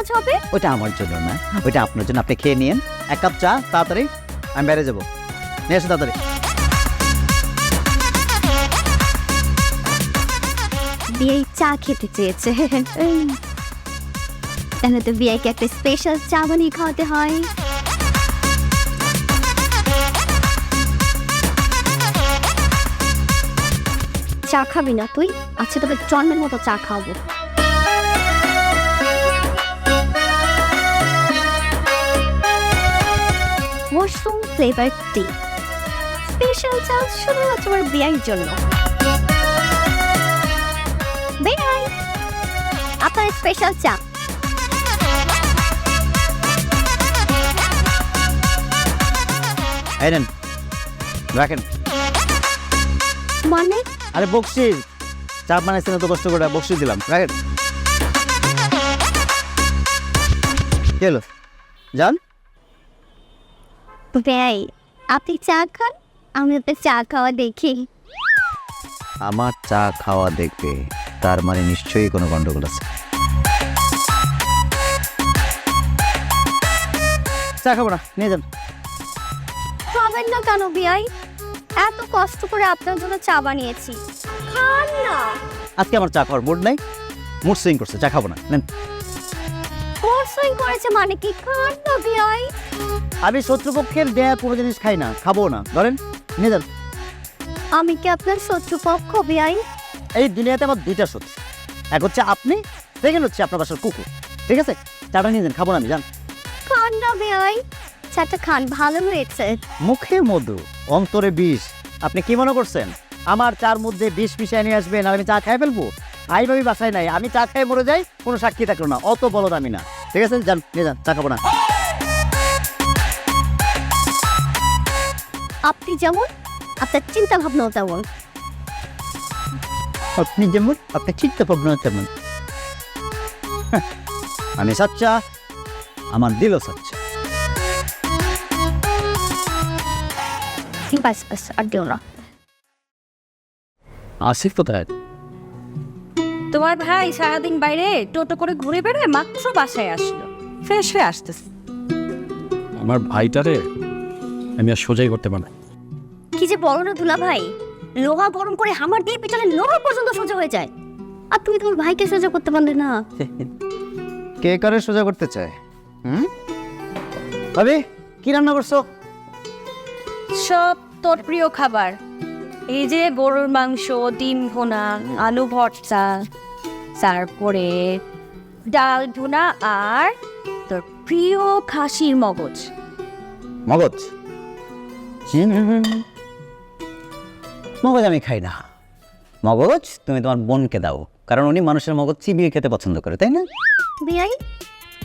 সহজ হবে। ওটা আমার জন্য না, ওটা আপনার জন্য। আপনি খেয়ে নিন 1 কাপ চা, তাড়াতাড়ি আমি বাইরে যাবো। নিয়ে এসো তাড়াতাড়ি। বিয়ে চা খেতে চেয়েছে, তাহলে তো বিয়েকে একটা স্পেশাল চা বানিয়ে খাওয়াতে হয়। চা খাবি না তুই? আচ্ছা তবে জন্মের মতো চা খাওয়াবো। মশরুম ফ্লেভার টি, স্পেশাল চা শুধুমাত্র আমার বিয়ের জন্য। বিয়ে আপনার স্পেশাল চা। এই নেন, রাখেন। মানে আরে বকশিস, চা বানাইছেন তো কষ্ট করে, বকশিস দিলাম, রাখেন। কি হলো যান? ভাই আপনি চা খান, আমি আপনার চা খাওয়া দেখি। আমার চা খাওয়া দেখবে, তার মানে নিশ্চয়ই কোনো গন্ডগোল আছে। চা খাবো না, নিয়ে যান। খাবেন না কেন বিয়াই? এত কষ্ট করে আপনার জন্য চা বানিয়েছি, খান না। আজকে আমার চা খাওয়ার মুড নাই, মুড সুইং করছে, চা খাবো না, নেন। সুইং করেছে মানে কি? খান না বিয়াই। আমি শত্রুপক্ষের দেয়া কোনো জিনিস খাই না, খাবো না, ধরেন নিয়ে যান। আমি কি আপনার শত্রুপক্ষ বিয়াই? এই দুনিয়াতে আমার 2টা শত্রু, এক হচ্ছে আপনি, সেকেন্ড হচ্ছে আপনার বাসার কুকুর। ঠিক আছে, চাটা নিয়ে যান, খাবো না আমি, যান। খান না বিয়াই, চাটা খান, ভালো হয়েছে। মুখে মধু, অন্তরে বিষ। আপনি কি মনে করছেন আমার চার মধ্যে বিষ মিশিয়ে নিয়ে আসবেন আর আমি চা খাই ফেলবো? ভাবি বাসায় নাই, আমি চা খাই মরে যাই, কোনো সাক্ষী থাকলো না, অত বলদ আমি না। ঠিক আছে, যান নিয়ে যান, চা খাবো না। আপনি যেমন আপনার চিন্তা ভাবনাও তেমন। আপনি যেমন আপনার চিন্তা ভাবনা তেমন। আমি সাচ্চা, আমার দিলও সাচ্চা। বাস বাস, আর দিও না। আসিফ কোথায়? তোমার ভাই সারাদিন বাইরে টোটো করে ঘুরে বেড়ায়, মাত্র বাসায় আসলো, ফ্রেশ হয়ে আসতেছে। আমার ভাইটারে আমি আর সোজাই করতে পারি না। কি যে বলো না দুলা ভাই, লোহা গরম করে হামার দিয়ে পিছনে লোহা পর্যন্ত সোজা হয়ে যায়, আর তুমি তোমার ভাইকে সোজা করতে পারলে না। কে করে সোজা করতে চায়? ভাবি কি রান্না করছো? সব তোর প্রিয় খাবার, এই যে গরুর মাংস, ডিম ভুনা, আলু ভর্তা, তারপরে ডাল ভুনা, আর তোর প্রিয় খাসির মগজ। মগজ? মগজ আমি খাই না। মগজ তুমি তোমার বোনকে দাও, কারণ উনি মানুষের মগজ চিবিয়ে খেতে পছন্দ করে, তাই না? বিয়াই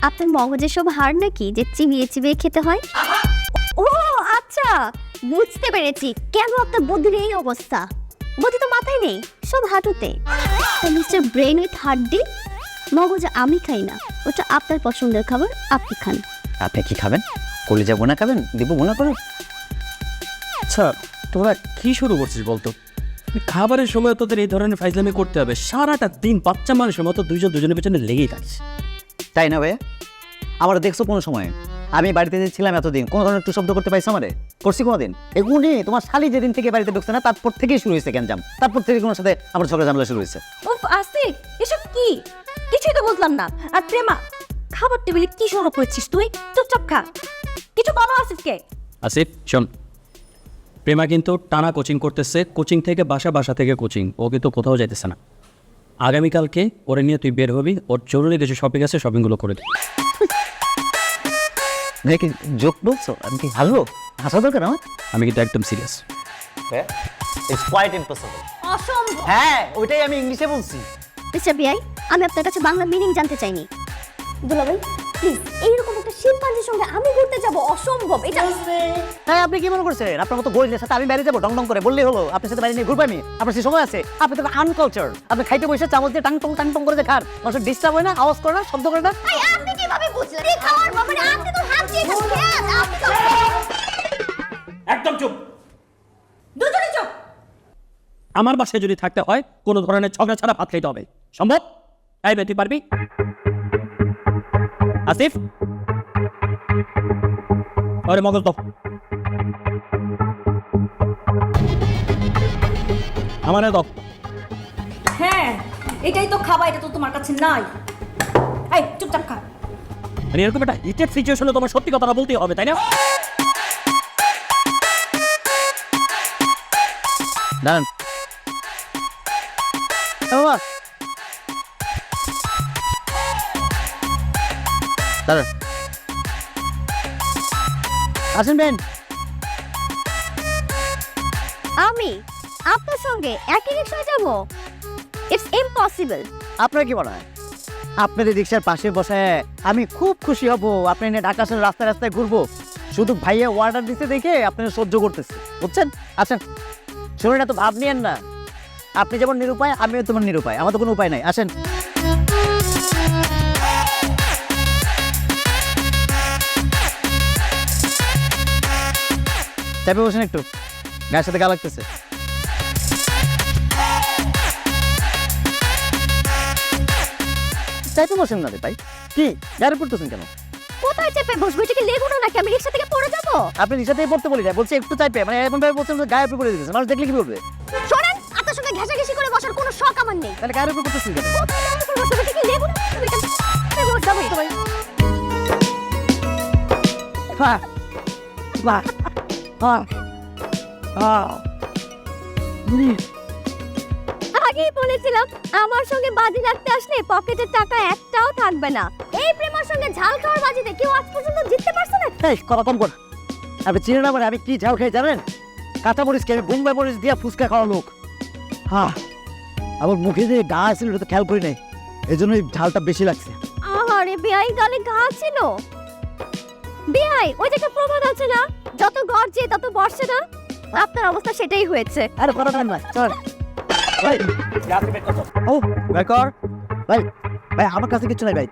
আপনার মগজে সব হাড় নাকি যে চিবিয়ে চিবিয়ে খেতে হয়? ও আচ্ছা, বুঝতে পেরেছি কেন আপনার বুদ্ধির এই অবস্থা। বুদ্ধি তো মাথায় নেই, সব হাঁটুতে। মিস্টার ব্রেন উইথ হাড্ডি। মগজ আমি খাই না, ওটা আপনার পছন্দের খাবার, আপনি খান। আপনি কি খাবেন? কলিজা বোনা খাবেন? দিব বোনা করে? আচ্ছা তোরা কি শুরু করছিস বলতো? খাবারের সময় তোদের এই ধরনের ফাইজলামি করতে হবে? সারাটা দিন বাচ্চা মানুষের মতো দুজনের পেছনে লেগেই থাকিস, তাই না ভাইয়া? আমার দেখছো কোনো সময় আমি বাড়িতে যে ছিলাম এতদিন কোনো ধরনের একটু শব্দ করতে পাইছো আমারে? করছি কোনোদিন? এগুলি তোমার শালি যেদিন থেকে বাড়িতে ঢুকছে না তারপর থেকেই শুরু হয়েছে গ্যাঞ্জাম, তারপর থেকে কোনো সাথে আমার ঝগড়া ঝামেলা শুরু হয়েছে। উফ আসিফ, এসব কি? কিছুই তো বুঝলাম না। আর প্রেমা, খাবার টেবিলে কি শুরু করেছিস তুই? চুপচাপ খা, কিছু বলো আসিফকে। আসিফ শোন, প্রেমা কিন্তু টানা কোচিং করতেছে, কোচিং থেকে বাসা, বাসা থেকে কোচিং, ও কিন্তু কোথাও যাইতেছে না। আগামীকালকে ওরে নিয়ে তুই বের হবি, ওর জরুরি কিছু শপিং আছে, শপিংগুলো করে দিবি। কি জোক বলছো? আমি কি হাসবো? হাসা দরকার আমার? আমি কিন্তু একদম সিরিয়াস। It's quite impossible. অসম্ভব। হ্যাঁ ওইটাই আমি ইংলিশে বলছি। মিস্টার বিয়াই আমি আপনার কাছে বাংলা মিনিং জানতে চাইনি। দুলাভাই প্লিজ, এইরকম একটা শিম্পাঞ্জির সঙ্গে আমি ঘুরতে যাব, অসম্ভব এটা। হ্যাঁ আপনি কি মনে করছেন আপনার মতো গরিবের সাথে আমি বাইরে যাবো ডং ডং করে বললেই হলো? আপনার সাথে বাইরে নিয়ে ঘুরবো আমি? আপনার সেই সময় আছে? আপনি তো আনকালচার। আপনি খাইতে বসে চামচ দিয়ে টাং টং করে যে খান, মানুষের ডিস্টার্ব হয় না, আওয়াজ করে না, শব্দ করে না? আপনি কিভাবে বুঝলেন এই খাওয়ার ব্যাপারে? আপনি তো হাত দিয়ে খাচ্ছেন, আপনি তো একদম চুপ। দুজনে চুপ। আমার বাসায় যদি থাকতে হয় কোনো ধরনের ঝগড়া ছাড়া ভাত খাইতে হবে, সম্ভব? এই বে তুই পারবি? আসিফ, আরে মগজ দাও। আমার দাও। হ্যাঁ, এটাই তো খাবা, এটা তো তোমার কাছে নাই। এই চুপচাপ খা। মানে এরকম একটা হিটেড সিচুয়েশনে তোমার সত্যি কথাটা বলতেই হবে, তাই না? দাঁড়ান বাবা, দাঁড়ান, আসেন বেন। আমি আপনার সঙ্গে একই রিক্সায় যাব? It's impossible. আপনার কি মনে হয় আপনার এই রিক্সার পাশে বসে আমি খুব খুশি হব? আপনি এনে ঢাকা শহরের রাস্তায় রাস্তায় ঘুরবো, শুধু ভাইয়া অর্ডার দিতে দেখে আপনারা সহ্য করতেছে, বুঝছেন? আসেন, শুনুন, এত ভাব নিয়েন না। আপনি যেমন নিরুপায়, আমিও তেমন নিরুপায়, আমার তো কোনো উপায় নাই। আসেন, চাপে বসেন একটু, গায়ের সাথে গা লাগতেছে। চাইতে বসেন না রে ভাই, কি গাড়ি পড়তেছেন কেন? কোথায় চেপে বসবো? এটা কি লেগুনো নাকি আমি রিক্সা থেকে পড়ে যাব? আপনি রিক্সা থেকে পড়তে বলি না, বলছি একটু চাইপে, মানে এমন ভাবে বলছেন যে গায়ের উপরে পড়ে দিতেছে, মানুষ দেখলে কি বলবে? শোনেন, আপনার সঙ্গে ঘেঁষাঘেঁষি করে বসার কোনো শখ আমার নেই। তাহলে গায়ের উপরে পড়তেছেন কেন? কোথায় আমার উপর বসবো? এটা কি লেগুনো? আমি এখানে বসবো তো ভাই। বাহ, বাহ, বাহ, বাহ। আগেই বলেছিলাম আমার সঙ্গে বাজি রাখতে আসলে পকেটের টাকা একটাও থাকবে না। এই প্রেমার সঙ্গে ঝাল খাওয়ার বাজিতে কেউ আজ পর্যন্ত জিততে পারছে না। এই কথা কম কর, আপনি চিনেন না মানে আমি কি ঝাল খাই জানেন? কাঁচা মরিচ খেয়ে বোম্বাই মরিচ দিয়া ফুচকা খাওয়া লোক। হ্যাঁ, আমার মুখে যে গা ছিল ওটা তো খেয়াল করি নাই, এই জন্যই ঝালটা বেশি লাগছে। আরে বেয়াই গালে ঘা ছিল। বেয়াই, ওই যে একটা প্রবাদ আছে না, যত গর্জে তত বর্ষে না? আপনার অবস্থা সেটাই হয়েছে। আরে কথা না, চল ভাই, ও বের কর ভাই। ভাই আমার কাছে কিছু নাই ভাই,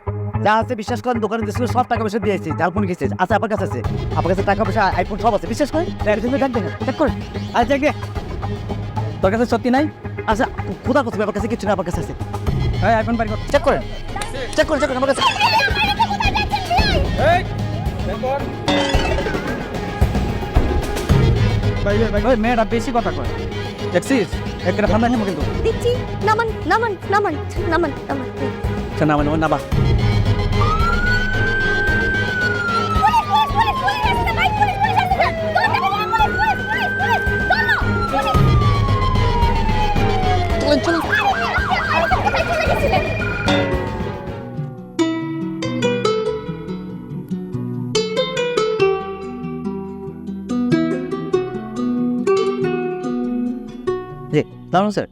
যা আছে বিশ্বাস করেন, দোকানে দিয়েছিল সব টাকা পয়সা দিয়েছি, ঝালপুনি খেয়েছে। আচ্ছা আপনার কাছে আছে, আপনার কাছে টাকা পয়সা আইফোন সব আছে, বিশ্বাস করেন। চেক করেন, আরে চেক দে, তোর কাছে সত্যি নাই? আচ্ছা খোদা কথা, আমার কাছে কিছু না, আমার কাছে আছে। হ্যাঁ আইফোন বাড়ি কর, চেক করেন, চেক করেন, চেক করেন, আমার কাছে। ভাই ভাই ভাই, মেয়েটা বেশি কথা কয়, দেখছিস? একটা ঠান্ডা নেবো কিন্তু দিচ্ছি, নামান নামান নামান নামান নামান। না মানে না বা জি দাঁড়ান স্যার,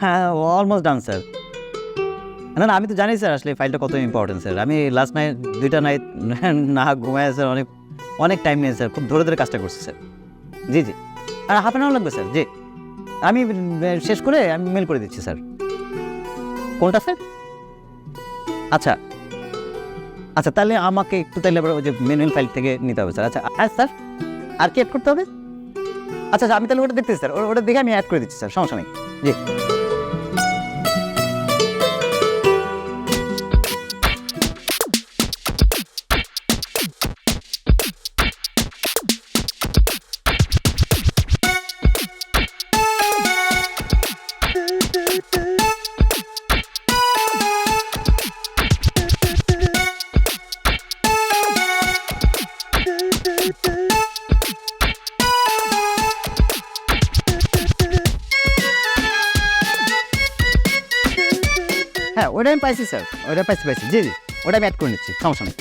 হ্যাঁ অলমোস্ট ডান স্যার। না না, আমি তো জানি স্যার আসলে ফাইলটা কত ইম্পর্টেন্ট স্যার। আমি লাস্ট নাইট 2টা নাইট না ঘুমায় স্যার, অনেক অনেক টাইম নিয়ে স্যার, খুব ধরে ধরে কাজটা করছি স্যার। জি জি, আর হাফ অ্যান আওয়ার লাগবে স্যার। জি, আমি শেষ করে আমি মেল করে দিচ্ছি স্যার। কোনটা স্যার? আচ্ছা আচ্ছা, তাহলে আমাকে একটু তাহলে আবার ওই যে ম্যানুয়াল ফাইল থেকে নিতে হবে স্যার। আচ্ছা হ্যাঁ স্যার, আর কি অ্যাড করতে হবে? আচ্ছা আচ্ছা, আমি তাহলে ওটা দেখতেছি স্যার, ওটা দেখে আমি অ্যাড করে দিচ্ছি স্যার, সমস্যা নেই। জি হ্যাঁ, ওটা আমি পাইছি স্যার, ওটা পাইছি। জি জি, ওটা আমি অ্যাড করে নিচ্ছি, সমস্যা নেই।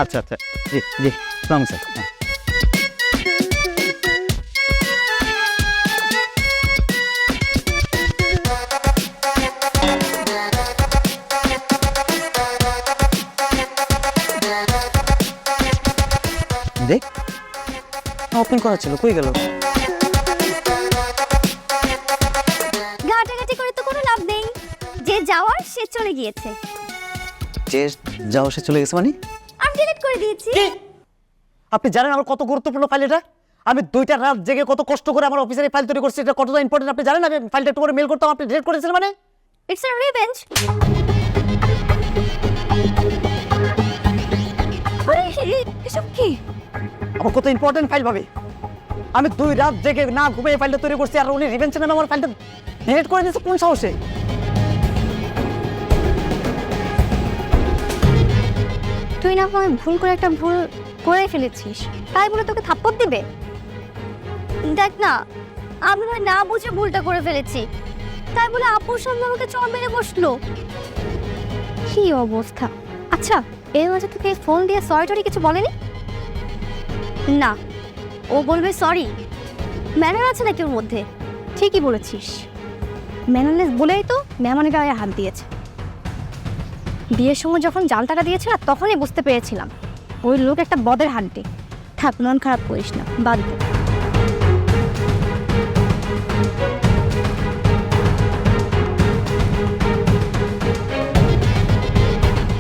আচ্ছা আচ্ছা, জি জি, সালাম স্যার। হ্যাঁ দেখ, ওপেন করা ছিল, কই গেল? ঘাটাঘাটি করে তো কোনো লাভ নেই, যে যাওয়ার সে চলে গিয়েছে। যে যাও সে চলে গেছে মানে? আমি ডিলিট করে দিয়েছি। আপনি জানেন আমার কত গুরুত্বপূর্ণ ফাইল এটা? আমি 2টা রাত জেগে কত কষ্ট করে আমার অফিসের ফাইল তৈরি করছি, এটা কতটা ইম্পর্টেন্ট আপনি জানেন? আমি ফাইলটা একটু করে মেল করতাম, আপনি ডিলিট করেছেন মানে? It's a revenge. আমার কত ইম্পর্টেন্ট ফাইল ভাবি, আমি 2 রাত জেগে না ঘুমিয়ে ফাইলটা তৈরি করছি, আর উনি রিভেঞ্জের নামে আমার ফাইলটা ডিলিট করে দিয়েছে কোন সাহসে? তুই না হয় ভুল করে একটা ভুল করে ফেলেছিস, তাই বলে তোকে থাপ্পড় দিবে? দেখ না, আমি হয় না বুঝে ভুলটা করে ফেলেছি, তাই বলে আপুর সামনে আমাকে চড় মেরে বসলো। কি অবস্থা! আচ্ছা, এর মাঝে তোকে ফোন দিয়ে সরি টরি কিছু বলেনি? না, ও বলবে সরি? ম্যানার আছে নাকি ওর মধ্যে? ঠিকই বলেছিস, ম্যানারলেস বলেই তো মেহমানের গায়ে হাত দিয়েছে। বিয়ের সময় যখন জাল টাকা দিয়েছে না, তখনই বুঝতে পেরেছিলাম ওই লোক একটা বদের হাড্ডি। থাক, মন খারাপ করিস না, বাদ দে।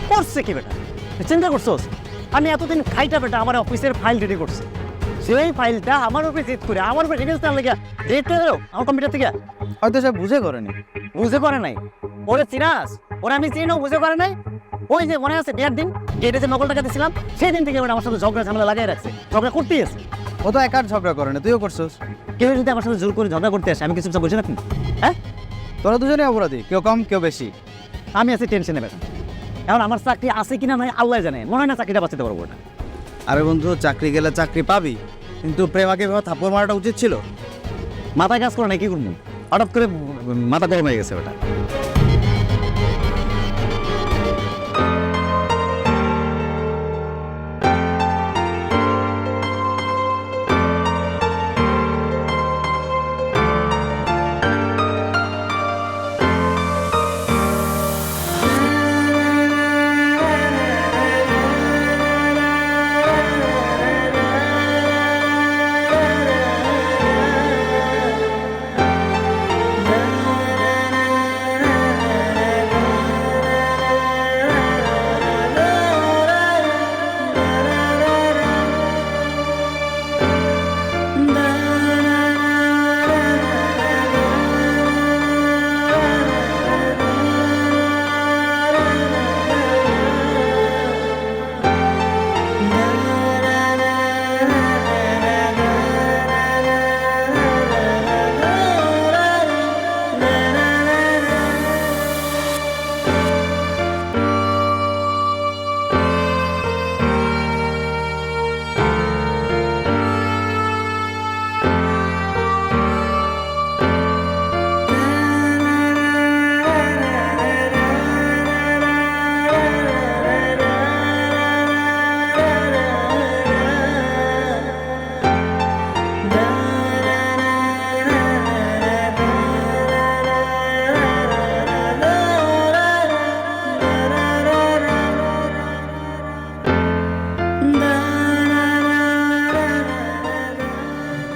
করছে কি বেটা, চিন্তা করছোস? আমি এতদিন খাইটা বেটা আমার অফিসের ফাইল রেডি করছি, সেই ফাইলটা আমার উপরে জেদ করে আমার উপরে রিভেঞ্জ দেওয়ার লেগে রেড করে দিল আমার কম্পিউটার থেকে। হয়তো সে বুঝে করেনি। বুঝে করে নাই? ওরে চিনাস? ওরা আমি চিনি না, বুঝে করে নাই। ওই যে মনে আছে বিয়ার দিন গেটে যে নকল টাকা দিয়েছিলাম, সেই দিন থেকে ওরা আমার সাথে ঝগড়া ঝামেলা লাগাই রাখছে, ঝগড়া করতেই আছে। ও তো একার ঝগড়া করে না, তুইও করছিস। কেউ যদি আমার সাথে জোর করে ঝগড়া করতে আসে, আমি কিছু বুঝি না? হ্যাঁ, তোরা দুজনেই অপরাধী, কেউ কম কেউ বেশি। আমি আছি টেনশনে বেটা। এখন আমার চাকরি আছে কিনা নাই আল্লাহ জানে, মনে হয় না চাকরিটা বাঁচাতে পারবো না। আরে বন্ধু, চাকরি গেলে চাকরি পাবি, কিন্তু প্রেমাকে এভাবে থাপ্পড় মারাটা উচিত ছিল। মাথায় কাজ করে না, কি করবো? হঠাৎ করে মাথা গরম হয়ে গেছে ওটা।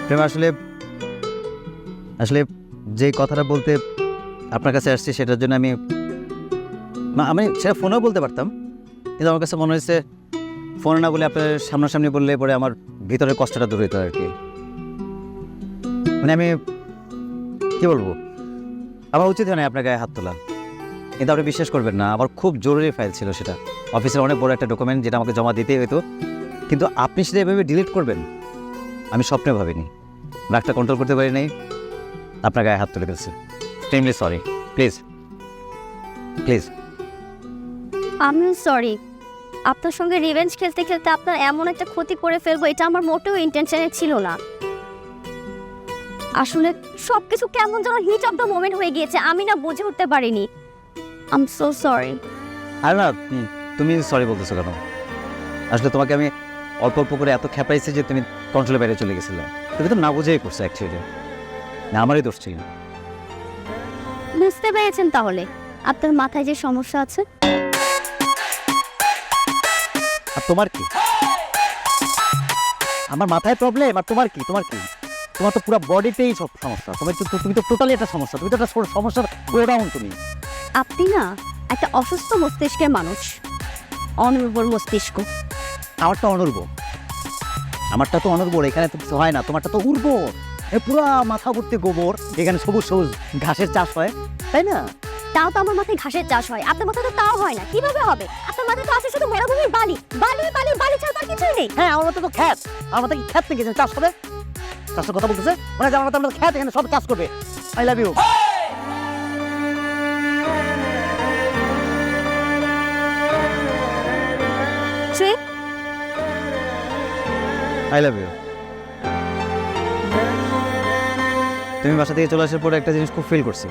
প্রেম, আসলে আসলে যে কথাটা বলতে আপনার কাছে আসছে, সেটার জন্য আমি সেটা ফোনেও বলতে পারতাম, কিন্তু আমার কাছে মনে হয়েছে ফোনে না বলে আপনার সামনাসামনি বললে পরে আমার ভিতরের কষ্টটা দূর হইতো আর কি। মানে আমি কি বলবো, আমার উচিত হয় না আপনার গায়ে হাত তোলা, কিন্তু আপনি বিশ্বাস করবেন না, আমার খুব জরুরি ফাইল ছিল সেটা, অফিসের অনেক বড় একটা ডকুমেন্ট, যেটা আমাকে জমা দিতেই হতো, কিন্তু আপনি সেটা এভাবে ডিলিট করবেন আমি স্বপ্নে ভাবিনি। রাগটা কন্ট্রোল করতে পারি নাই, আপনার গায়ে হাত তুলে ফেলছে। Extremely sorry, please please. আমিও সরি, আপনার সঙ্গে রিভেঞ্জ খেলতে খেলতে আপনার এমন একটা ক্ষতি করে ফেলবো, এটা আমার মোটেও ইন্টেনশনে ছিল না। আসলে সবকিছু কেমন যেন হিট অফ দ্য মোমেন্ট হয়ে গিয়েছে, আমি না বুঝে উঠতে পারিনি। I am so sorry. আর না, তুমি সরি বলতেছো কেন? আসলে তোমাকে আমি অল্প অল্প করে এত খেপাইছি যে তুমি কন্ট্রোলের বাইরে চলে গেছিলে। তুমি তো না বুঝেই করছো, অ্যাকচুয়ালি না, আমারই দোষ ছিল। বুঝতে পেরেছেন তাহলে আপনার মাথায় যে সমস্যা আছে? আর তোমার কি? আমার মাথায় প্রবলেম, আর তোমার কি? তোমার কি? তোমার তো পুরো বডিতেই সব সমস্যা। তুমি তো টোটালি একটা সমস্যা, তুমি তো একটা সমস্যার গোডাউন। তুমি আপনি না একটা অসুস্থ মস্তিষ্কের মানুষ, অনুর্বর মস্তিষ্ক। আমারটা অনুর্বর, আমারটা তো অনুর্বর, এখানে তো কিছু হয় না। তোমারটা তো উর্বর, পুরো মাথা ভর্তি গোবর, এখানে সবুজ সবুজ ঘাসের চাষ হয়, তাই না? তাও তো আমার মাথায় ঘাসের চাষ হয়, আপনার মাথায় তো তাও হয় না। কিভাবে হবে? আপনার মাথায় তো আছে শুধু মরুভূমির বালি, বালি বালি বালি ছাড়া তার কিছুই নেই। হ্যাঁ, আমার মাথায় তো খ্যাত, আমার মাথায় কি খ্যাত থেকে চাষ হবে? চাষের কথা বলতেছে মানে যে আমার মাথায় আমরা খ্যাত, এখানে সব চাষ করবে। I love you. ট্রে, আই লাভ ইউ। তুমি বাসা থেকে চলে আসার পরে একটা জিনিস খুব ফিল করছি,